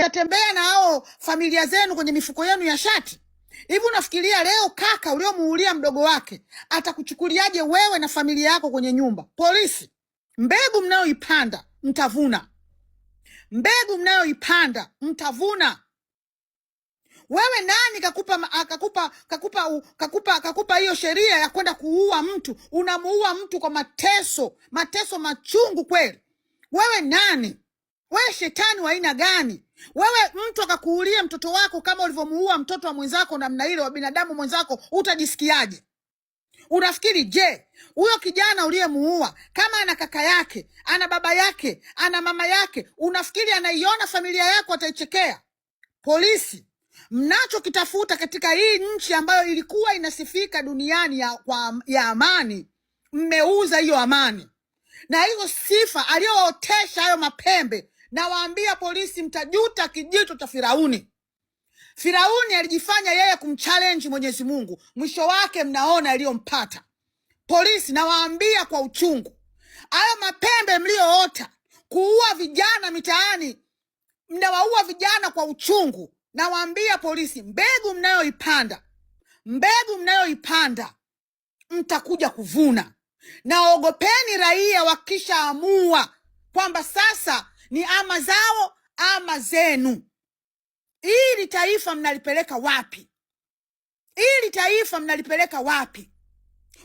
mtatembea na hao familia zenu kwenye mifuko yenu ya shati? Hivi unafikiria leo kaka uliomuulia mdogo wake atakuchukuliaje wewe na familia yako kwenye nyumba? Polisi, mbegu mnayoipanda mtavuna. Mbegu mnayoipanda mtavuna. Wewe nani kakupa hiyo sheria ya kwenda kuua mtu? Unamuua mtu kwa mateso machungu kweli. Wewe nani? Wewe shetani wa aina gani? Wewe mtu akakuulia mtoto wako kama ulivyomuua mtoto wa mwenzako namna ile wa binadamu mwenzako, utajisikiaje? Unafikiri je, huyo kijana uliyemuua kama ana kaka yake, ana baba yake, ana mama yake, unafikiri anaiona familia yako ataichekea? Polisi, mnachokitafuta katika hii nchi ambayo ilikuwa inasifika duniani ya amani, mmeuza hiyo amani. Na hizo sifa aliyootesha hayo mapembe, na waambia polisi, mtajuta kijito cha Firauni. Firauni alijifanya yeye kumchallenge Mwenyezi Mungu, mwisho wake mnaona iliyompata. Polisi, na waambia kwa uchungu, hayo mapembe mlioota kuua vijana mitaani, mnawaua vijana kwa uchungu. Na waambia polisi, mbegu mnayoipanda mtakuja kuvuna. Na ogopeni raia wakishaamua kwamba sasa ni ama zao ama zenu. Hili taifa mnalipeleka wapi? Hili taifa mnalipeleka wapi?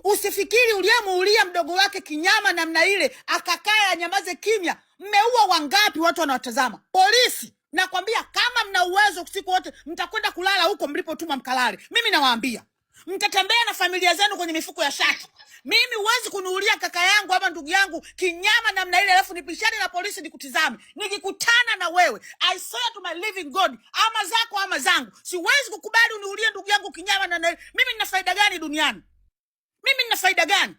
Usifikiri uliyemuulia mdogo wake kinyama namna ile akakaa anyamaze kimya. Mmeua wangapi watu wanawatazama? Polisi, nakwambia kama mna uwezo usiku wote mtakwenda kulala huko mlipotuma mkalale. Mimi nawaambia, mtatembea na familia zenu kwenye mifuko ya shati. Mimi huwezi kuniulia kaka yangu ama ndugu yangu kinyama namna ile alafu nipishane na polisi nikutizame. Nikikutana na wewe, I swear to my living God, ama zako ama zangu, siwezi kukubali uniulie ndugu yangu kinyama namna ile. Mimi nina faida gani duniani? Mimi nina faida gani?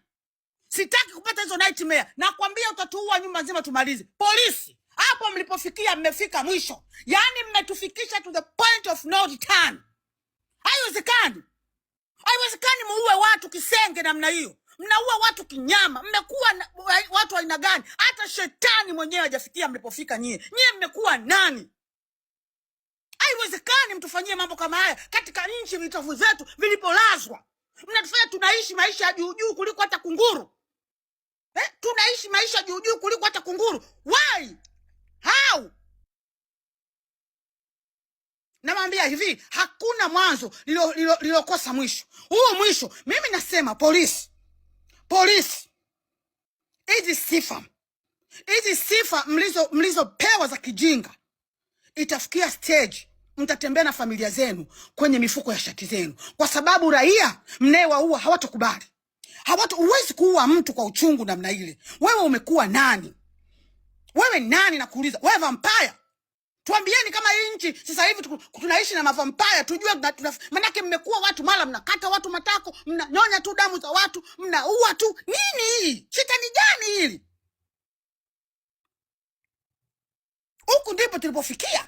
Sitaki kupata hizo nightmare. Nakwambia utatuua nyumba nzima tumalize. Polisi, hapo mlipofikia mmefika mwisho. Yaani mmetufikisha to the point of no return. Haiwezekani. Haiwezekani muue watu kisenge namna hiyo. Mnaua watu kinyama. Mmekuwa watu aina gani? Hata shetani mwenyewe hajafikia mlipofika nyie. Nyie mmekuwa nani? Haiwezekani mtufanyie mambo kama haya katika nchi vitovu zetu vilipolazwa. Mnatufanya tunaishi maisha ya juu kuliko hata kunguru. Tunaishi maisha juu kuliko hata kunguru. Why? How? Namwambia hivi, hakuna mwanzo lilokosa mwisho. Huo mwisho, mimi nasema polisi, hizi sifa mlizopewa za kijinga, itafikia stage mtatembea na familia zenu kwenye mifuko ya shati zenu, kwa sababu raia mnayewaua hawatakubali. Huwezi kuua mtu kwa uchungu namna ile. Wewe umekuwa nani? Wewe nani nakuuliza? Wewe vampire? Tuambieni kama hii nchi sasa hivi tunaishi na mavampire, tujue manake mmekuwa watu mala mnakata watu matako, mnanyonya tu damu za watu, mnaua tu. Nini hii? Shetani gani hili? Huku ndipo tulipofikia.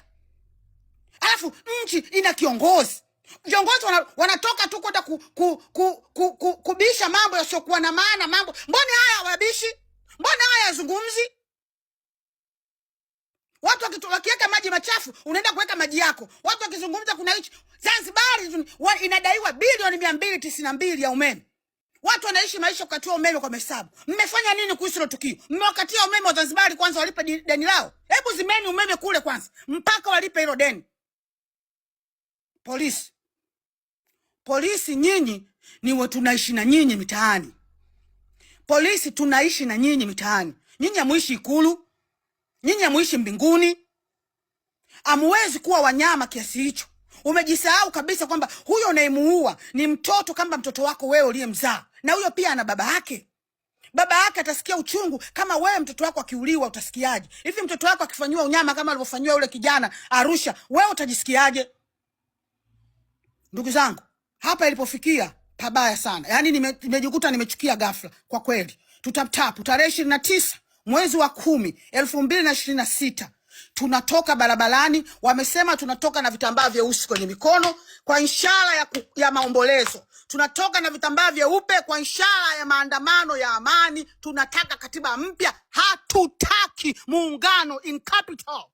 Alafu nchi ina kiongozi. Viongozi wanatoka tu kwenda kubisha mambo yasiokuwa na maana. Mbona haya wabishi? Mbona haya yazungumzi? Watu wakiweka maji machafu, unaenda kuweka maji yako. Watu wakizungumza kuna hichi. Zanzibar inadaiwa bilioni 292 ya umeme. Watu wanaishi maisha kukatiwa umeme kwa mahesabu. Mmefanya nini kuhusu hilo tukio? Mmewakatia umeme wa Zanzibar kwanza walipe deni lao. Hebu zimeni umeme kule kwanza mpaka walipe hilo deni. Polisi nyinyi ni tunaishi na nyinyi mitaani. Polisi tunaishi na nyinyi mitaani. Nyinyi hamuishi Ikulu. Nyinyi hamuishi mbinguni. Hamuwezi kuwa wanyama kiasi hicho. Umejisahau kabisa kwamba huyo unayemuua ni mtoto kama mtoto wako wewe uliyemzaa. Na huyo pia ana baba yake. Baba yake atasikia uchungu kama wewe mtoto wako akiuliwa utasikiaje? Hivi mtoto wako akifanywa unyama kama alivyofanywa yule kijana Arusha, wewe utajisikiaje? Ndugu zangu, hapa ilipofikia pabaya sana. Yaani nimejikuta nimechukia ghafla kwa kweli. Tutaptapu tarehe 29 mwezi wa 10 2026 tunatoka barabarani. Wamesema tunatoka na vitambaa vyeusi kwenye mikono kwa ishara ya maombolezo. Tunatoka na vitambaa vyeupe kwa ishara ya maandamano ya amani. Tunataka katiba mpya. Hatutaki muungano in capital.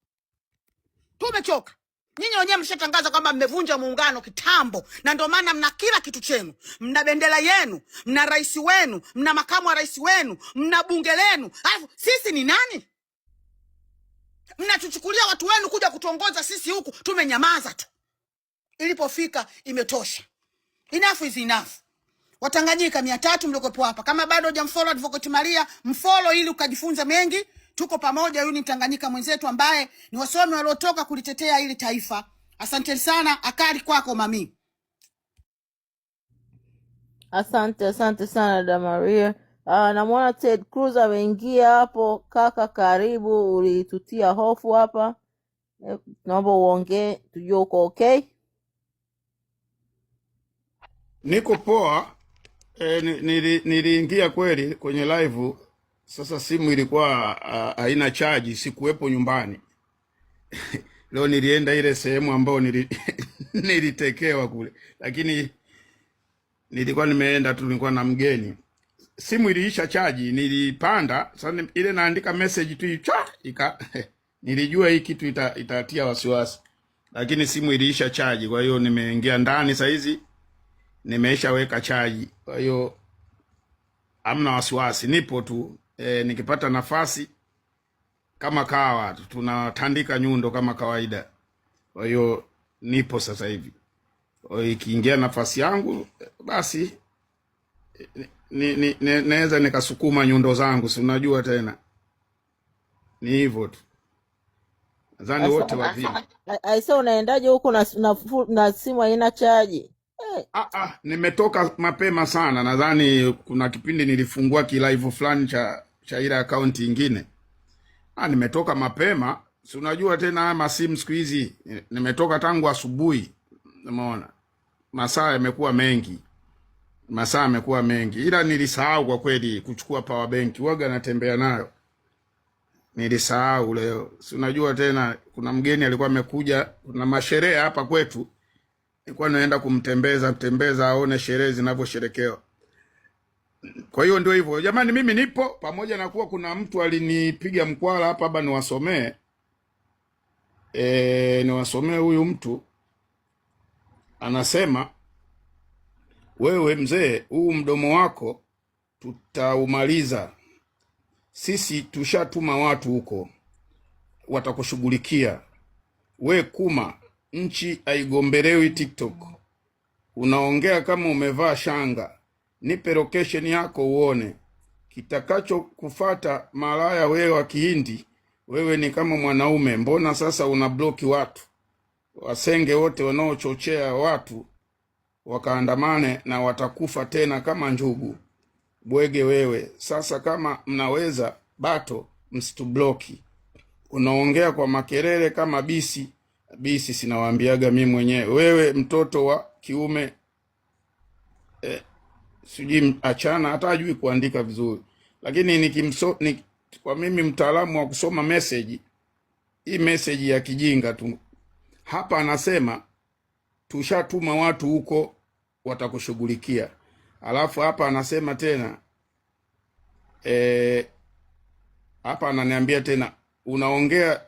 Tumechoka. Nyinyi wenyewe mshatangaza kwamba mmevunja muungano kitambo, na ndio maana mna kila kitu chenu. Mna bendera yenu, mna rais wenu, mna makamu wa rais wenu, mna bunge lenu. Alafu sisi ni nani? Mnachuchukulia watu wenu kuja kutuongoza sisi, huku tumenyamaza tu. Ilipofika imetosha. Enough is enough. Watanganyika 300 mliokuwepo hapa, kama bado hujamfollow Advocate Maria, mfollow ili ukajifunza mengi. Tuko pamoja. Huyu ni Tanganyika mwenzetu ambaye ni wasomi waliotoka kulitetea hili taifa. Asante sana. Akali kwako mami. Asante sana da Maria. Namuona Ted Cruz ameingia hapo. Kaka, karibu, ulitutia hofu hapa. Naomba uongee tujue uko okay. Niko poa. Niliingia kweli kwenye live. Sasa simu ilikuwa haina chaji, sikuwepo nyumbani. Leo nilienda ile sehemu ambayo nilitekewa kule, lakini nilikuwa nimeenda tu, nilikuwa na mgeni. Simu iliisha chaji, nilipanda sasa ile naandika message tu nilijua hii kitu itatia wasiwasi, lakini simu iliisha chaji. Kwa hiyo nimeingia ndani sasa hizi, nimeshaweka chaji. Kwa hiyo hamna wasiwasi, nipo tu. Nikipata nafasi kama kawa tunatandika nyundo kama kawaida. Kwa hiyo nipo sasa hivi. Ikiingia nafasi yangu basi naweza nikasukuma nyundo zangu, si unajua tena. Ni hivyo tu. Nadhani wote wapi. Aisa, unaendaje huko na simu haina chaji? Nimetoka mapema sana. Nadhani kuna kipindi nilifungua live fulani cha ile account nyingine. Nimetoka mapema. Si unajua tena haya masimu siku hizi. Nimetoka tangu asubuhi. Umeona? Masaa yamekuwa mengi. Ila nilisahau kwa kweli kuchukua power bank. Waga natembea nayo. Nilisahau leo. Si unajua tena kuna mgeni alikuwa amekuja, kuna masherehe hapa kwetu. Nilikuwa naenda kumtembeza aone sherehe zinavyosherekewa. Kwa hiyo ndio hivyo. Jamani, mimi nipo pamoja na kuwa kuna mtu alinipiga mkwala hapa niwasomee. Niwasomee huyu mtu. Anasema, wewe mzee, huu mdomo wako tutaumaliza. Sisi tushatuma watu huko, watakushughulikia. We kuma, nchi haigombelewi TikTok. Unaongea kama umevaa shanga. Nipe location yako uone. Kitakacho kufata malaya wewe wa Kihindi. Wewe ni kama mwanaume. Mbona sasa unabloki watu? Wasenge wote wanaochochea watu wakaandamane na watakufa tena kama njugu. Bwege wewe. Sasa kama mnaweza bato msitubloki. Unaongea kwa makelele kama bisi. Bisi sinawaambiaga mimi mwenyewe. Wewe mtoto wa kiume sijui achana, hata hajui kuandika vizuri. Lakini kwa mimi mtaalamu wa kusoma message, hii message ya kijinga tu. Hapa anasema tushatuma watu huko watakushughulikia. Alafu hapa anasema tena hapa ananiambia tena unaongea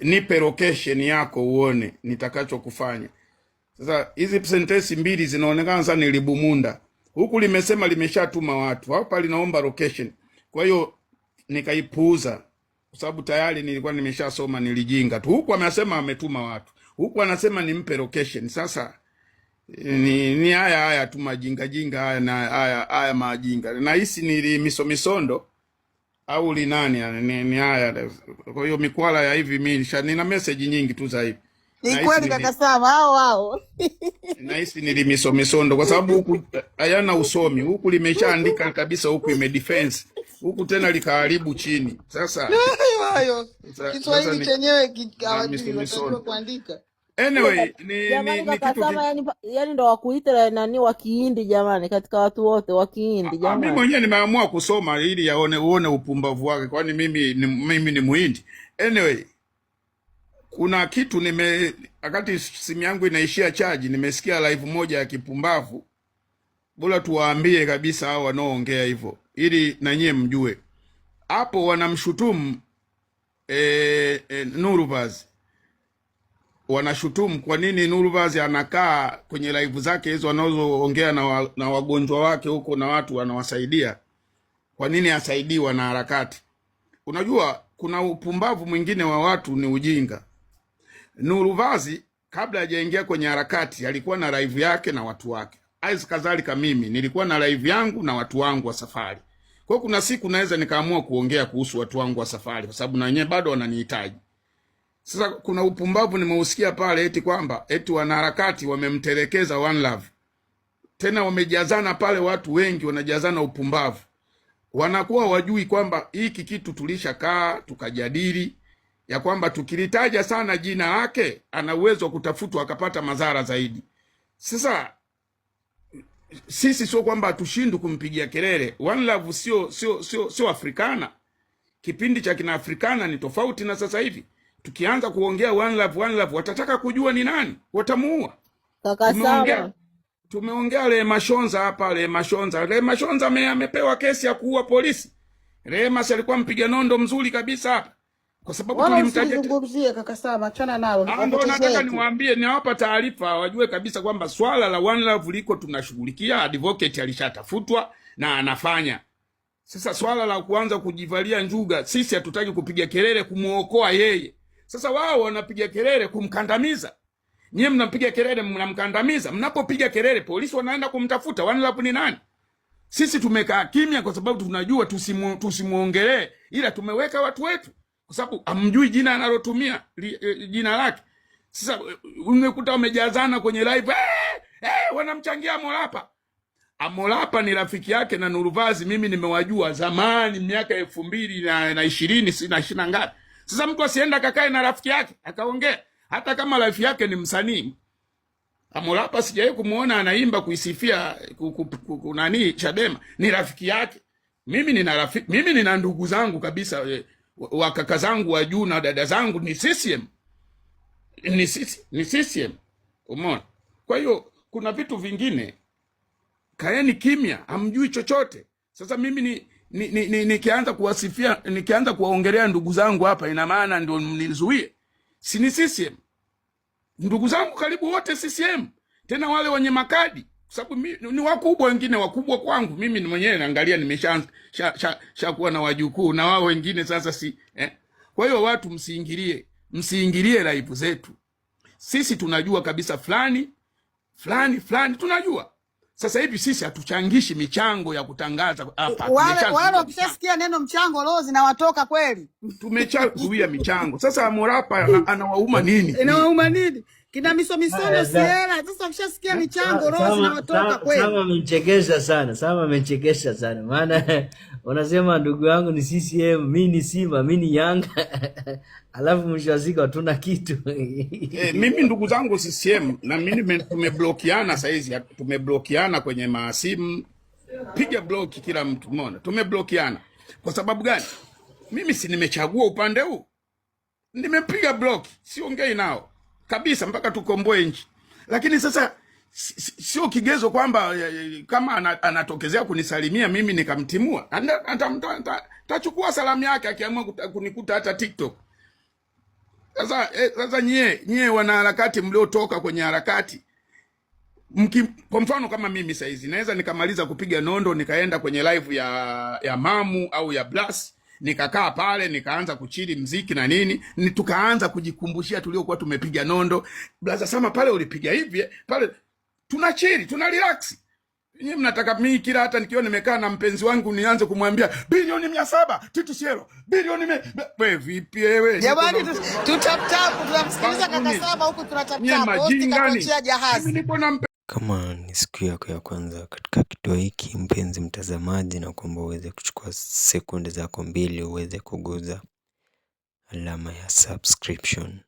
nipe location yako uone nitakacho kufanya. Sasa hizi sentence mbili zinaonekana sana nilibumunda. Huku limesema limeshatuma watu, hapa linaomba location. Kwa hiyo nikaipuuza kwa sababu tayari nilikuwa nimeshasoma, nilijinga tu. Huku amesema ametuma watu, huku anasema nimpe location. Sasa ni haya tu majinga haya na haya majinga. Na hisi ni misondo au linani ni haya. Kwa hiyo mikwala ya hivi mimi nina message nyingi tu za hivi. Ni kweli kaka Sama hao. Na hisi nilimisondo kwa sababu huku hayana usomi. Huku limeshaandika kabisa, huku defense. Huku tena likaharibu chini. Sasa hayo Kiswahili chenyewe kikawajua kuandika. Anyway, ni kitu yani ndo wakuita nani wa Kihindi jamani, katika watu wote wa Kihindi jamani. Mimi mwenyewe nimeamua kusoma ili uone upumbavu wake, kwani mimi ni Muhindi. Anyway, kuna kitu wakati simu yangu inaishia chaji, nimesikia live moja ya kipumbavu. Bora tuwaambie kabisa hao wanaoongea hivyo ili na nyie mjue. Hapo wanamshutumu Nurubaz. wanashutumu kwa nini Nurvazi anakaa kwenye live zake hizo anazoongea na wagonjwa wake huko na watu wanawasaidia. Kwa nini asaidiwa na harakati? Unajua kuna upumbavu mwingine wa watu, ni ujinga. Nurvazi kabla hajaingia kwenye harakati alikuwa na live yake na watu wake. Aiza kadhalika mimi nilikuwa na live yangu na watu wangu wa Safari. Kwa hiyo kuna siku naweza nikaamua kuongea kuhusu watu wangu wa Safari kwa sababu na wenyewe bado wananihitaji. Sasa kuna upumbavu nimeusikia pale eti kwamba eti wanaharakati wamemtelekeza One Love. Tena wamejazana pale, watu wengi wanajazana upumbavu. Wanakuwa wajui kwamba hiki kitu tulishakaa tukajadili ya kwamba tukilitaja sana jina lake ana uwezo wa kutafutwa akapata madhara zaidi. Sasa sisi sio kwamba hatushindwi kumpigia kelele. One Love sio Afrikana. Kipindi cha kina Afrikana ni tofauti na sasa hivi. Tukianza kuongea One Love watataka kujua ni nani, watamuua. Kaka Sama, tumeongea Rehema Shonza hapa. Rehema Shonza amepewa kesi ya kuua polisi. Rehema alikuwa mpiga nondo mzuri kabisa hapa. Kwa sababu tulimtaja. Usizungumzie kaka Sama, achana nalo. Ndio nataka niwaambie, niwapa taarifa wajue kabisa kwamba swala la One Love liko tunashughulikia. Advocate alishatafutwa na anafanya. Sasa swala la kuanza kujivalia njuga, sisi hatutaki kupiga kelele kumuokoa yeye. Sasa wao wanapiga kelele kumkandamiza. Nyie mnapiga kelele mnamkandamiza. Mnapopiga kelele polisi wanaenda kumtafuta. One Love ni nani? Sisi tumekaa kimya kwa sababu tunajua tusimuongelee, ila tumeweka watu wetu kwa sababu amjui jina analotumia jina lake. Sasa umekuta wamejazana kwenye live, wanamchangia Amolapa. Amolapa ni rafiki yake na Nurvazi, mimi nimewajua zamani miaka 2020 sina 20 ngapi. Sasa mtu asienda kakae na rafiki yake akaongea, hata kama rafiki yake ni msanii. Amolapa sijawahi kumuona anaimba kuisifia nani Chadema, ni rafiki yake. Mimi nina ndugu zangu kabisa, wa kaka zangu wa juu na dada zangu ni CCM. Ni CCM. Umeona? Kwa hiyo kuna vitu vingine kaeni kimya, hamjui chochote. Sasa mimi nikianza kuwasifia, nikianza kuwaongelea ndugu zangu hapa, ina maana ndio mnizuie. Si ni CCM. Ndugu zangu karibu wote CCM. Tena wale wenye makadi, kwa sababu ni wakubwa, wengine wakubwa kwangu. Mimi ni mwenyewe naangalia nimeshakuwa na wajukuu na wao wengine sasa Kwa hiyo watu msiingilie live zetu. Sisi tunajua kabisa fulani tunajua. Sasa hivi sisi hatuchangishi michango ya kutangaza hapa. Wale wakishasikia neno mchango leo zinawatoka kweli. Tumechazuia michango. Sasa Amolapa anawauma nini? Inawauma nini? Kina misono siela. Sasa wakishasikia michango leo zinawatoka kweli. Sama amechekesha sana. Maana unasema ndugu yangu ni CCM, mimi ni Simba, mimi ni Yanga. Alafu mwisho wa siku hatuna kitu. Mimi ndugu zangu CCM na mimi tumeblokiana saizi, tumeblokiana kwenye masimu. Piga bloki kila mtu, umeona? Tumeblokiana. Kwa sababu gani? Mimi si nimechagua upande huu. Nimepiga bloki, siongei nao kabisa mpaka tukomboe nchi. Lakini sasa sio kigezo kwamba kama anatokezea kunisalimia mimi nikamtimua. Tachukua salamu yake akiamua kunikuta hata TikTok. Sasa nyie wanaharakati mliotoka kwenye harakati, kwa mfano kama mimi saizi naweza nikamaliza kupiga nondo nikaenda kwenye live ya Mamu au ya Blast, nikakaa pale nikaanza kuchili mziki na nini, tukaanza kujikumbushia tuliokuwa tumepiga nondo. Blaza Sama pale ulipiga hivi, pale tunachili, tunarelax. Nyinyi mnataka mimi kila hata nikiwa nimekaa na mpenzi wangu nianze kumwambia bilioni 700 Titi Cielo, bilioni wewe vipi wewe? Jamani tutaptapu, tunamsikiliza kaka Sama huku tunataptapu. Hosti kapochia jahazi. Kama ni siku yako ya kwanza katika kituo hiki, mpenzi mtazamaji, na kwamba uweze kuchukua sekunde zako 2 uweze kuguza alama ya subscription.